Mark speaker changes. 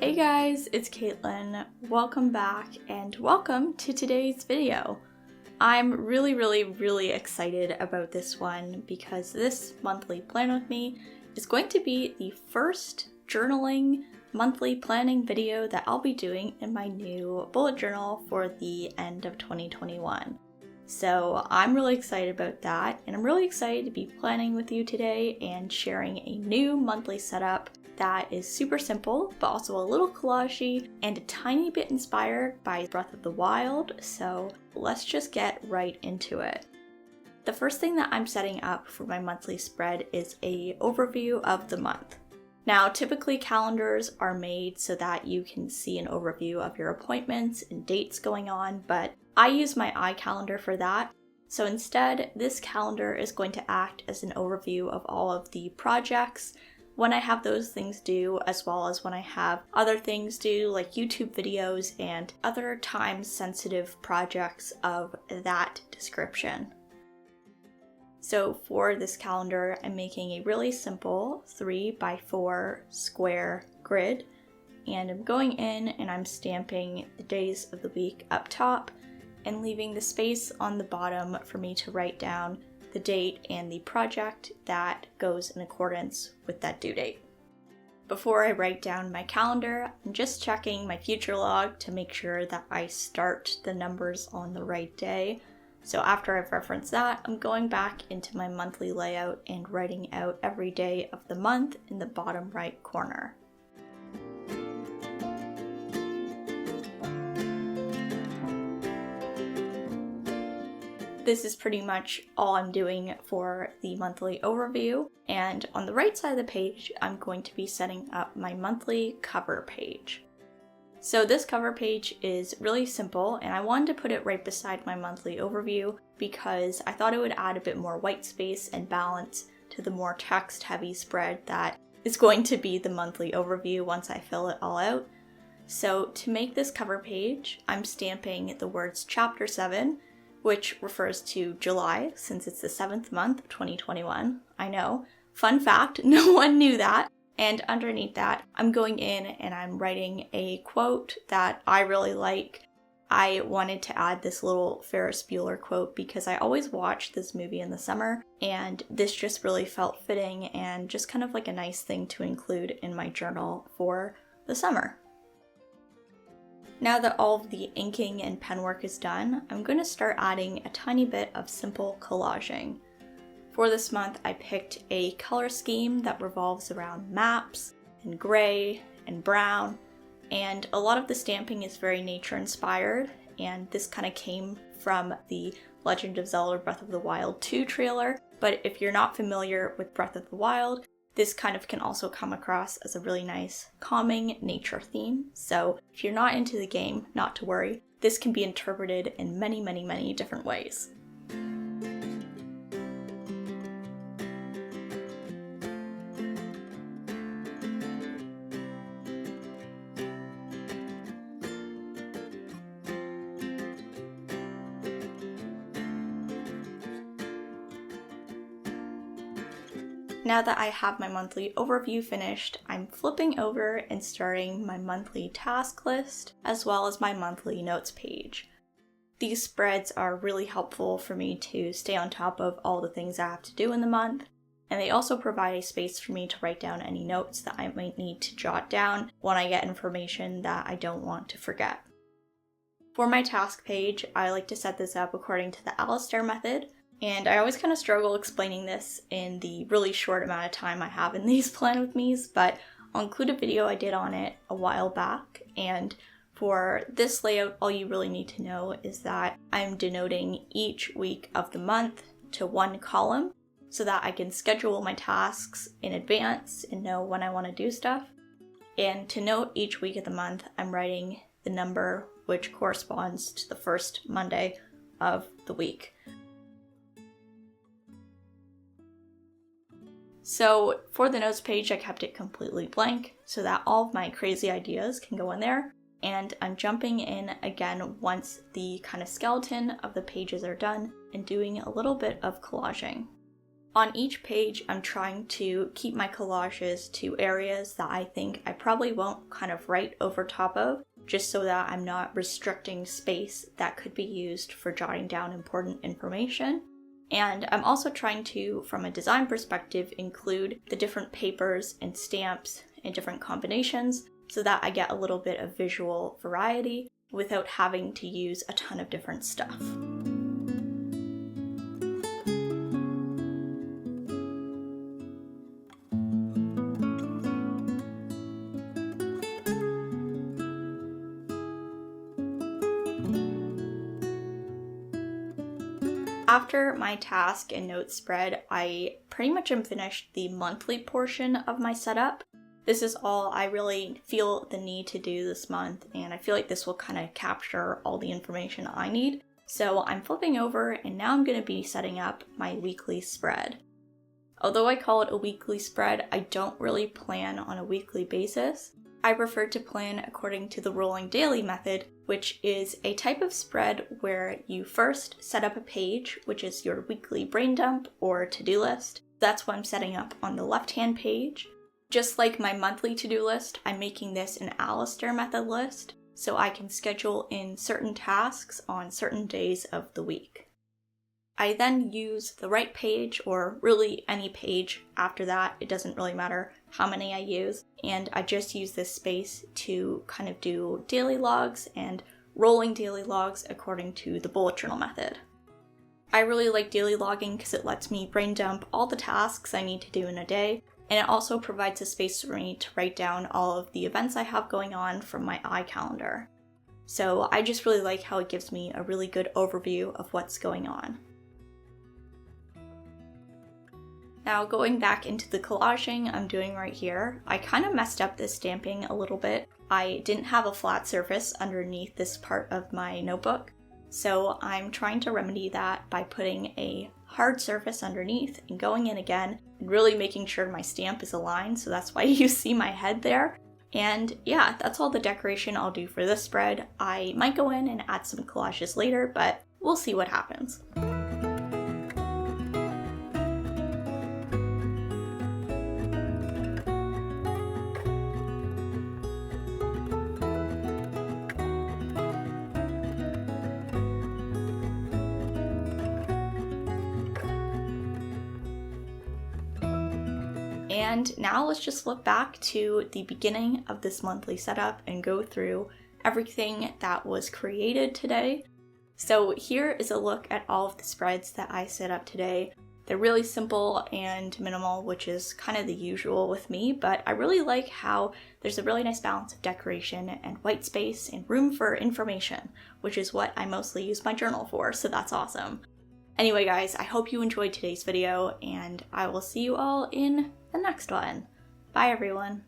Speaker 1: Hey guys, it's Kaitlin. Welcome back and welcome to today's video. I'm really excited about this one because this monthly plan with me is going to be the first journaling monthly planning video that I'll be doing in my new bullet journal for the end of 2021. So I'm really excited about that, and I'm really excited to be planning with you today and sharing a new monthly setup that is super simple, but also a little collagey and a tiny bit inspired by Breath of the Wild, so let's just get right into it. The first thing that I'm setting up for my monthly spread is an overview of the month. Now, typically calendars are made so that you can see an overview of your appointments and dates going on, but I use my iCalendar for that. So instead, this calendar is going to act as an overview of all of the projects, when I have those things due, as well as when I have other things due, like YouTube videos and other time-sensitive projects of that description. So for this calendar, I'm making a really simple 3x4 square grid, and I'm going in and I'm stamping the days of the week up top and leaving the space on the bottom for me to write down the date and the project that goes in accordance with that due date. Before I write down my calendar, I'm just checking my future log to make sure that I start the numbers on the right day. So after I've referenced that, I'm going back into my monthly layout and writing out every day of the month in the bottom right corner. This is pretty much all I'm doing for the monthly overview, and on the right side of the page, I'm going to be setting up my monthly cover page. So this cover page is really simple, and I wanted to put it right beside my monthly overview because I thought it would add a bit more white space and balance to the more text-heavy spread that is going to be the monthly overview once I fill it all out. So to make this cover page, I'm stamping the words Chapter 7, which refers to July, since it's the 7th month of 2021. I know. Fun fact, no one knew that. And underneath that, I'm going in and I'm writing a quote that I really like. I wanted to add this little Ferris Bueller quote because I always watch this movie in the summer, and this just really felt fitting and just kind of like a nice thing to include in my journal for the summer. Now that all of the inking and pen work is done, I'm going to start adding a tiny bit of simple collaging. For this month, I picked a color scheme that revolves around maps and gray and brown, and a lot of the stamping is very nature inspired, and this kind of came from the Legend of Zelda Breath of the Wild 2 trailer, but if you're not familiar with Breath of the Wild, this kind of can also come across as a really nice, calming nature theme. So if you're not into the game, not to worry. This can be interpreted in many different ways. Now that I have my monthly overview finished, I'm flipping over and starting my monthly task list, as well as my monthly notes page. These spreads are really helpful for me to stay on top of all the things I have to do in the month, and they also provide a space for me to write down any notes that I might need to jot down when I get information that I don't want to forget. For my task page, I like to set this up according to the Alistair method, and I always kind of struggle explaining this in the really short amount of time I have in these plan with me's, but I'll include a video I did on it a while back. And for this layout, all you really need to know is that I'm denoting each week of the month to one column so that I can schedule my tasks in advance and know when I want to do stuff. And to note each week of the month, I'm writing the number which corresponds to the first Monday of the week. So for the notes page, I kept it completely blank so that all of my crazy ideas can go in there. And I'm jumping in again once the kind of skeleton of the pages are done and doing a little bit of collaging. On each page, I'm trying to keep my collages to areas that I think I probably won't kind of write over top of, just so that I'm not restricting space that could be used for jotting down important information. And I'm also trying to, from a design perspective, include the different papers and stamps and different combinations so that I get a little bit of visual variety without having to use a ton of different stuff. After my task and notes spread, I pretty much am finished the monthly portion of my setup. This is all I really feel the need to do this month, and I feel like this will kind of capture all the information I need. So I'm flipping over, and now I'm going to be setting up my weekly spread. Although I call it a weekly spread, I don't really plan on a weekly basis. I prefer to plan according to the rolling daily method, which is a type of spread where you first set up a page, which is your weekly brain dump or to-do list. That's what I'm setting up on the left-hand page. Just like my monthly to-do list, I'm making this an Alistair method list, so I can schedule in certain tasks on certain days of the week. I then use the right page, or really any page after that, it doesn't really matter how many I use, and I just use this space to kind of do daily logs and rolling daily logs according to the bullet journal method. I really like daily logging because it lets me brain dump all the tasks I need to do in a day, and it also provides a space for me to write down all of the events I have going on from my iCalendar. So I just really like how it gives me a really good overview of what's going on. Now going back into the collaging I'm doing right here, I kind of messed up this stamping a little bit. I didn't have a flat surface underneath this part of my notebook, so I'm trying to remedy that by putting a hard surface underneath and going in again and really making sure my stamp is aligned, so that's why you see my head there. And yeah, that's all the decoration I'll do for this spread. I might go in and add some collages later, but we'll see what happens. And now let's just flip back to the beginning of this monthly setup and go through everything that was created today. So here is a look at all of the spreads that I set up today. They're really simple and minimal, which is kind of the usual with me, but I really like how there's a really nice balance of decoration and white space and room for information, which is what I mostly use my journal for, so that's awesome. Anyway guys, I hope you enjoyed today's video, and I will see you all in the next one. Bye everyone.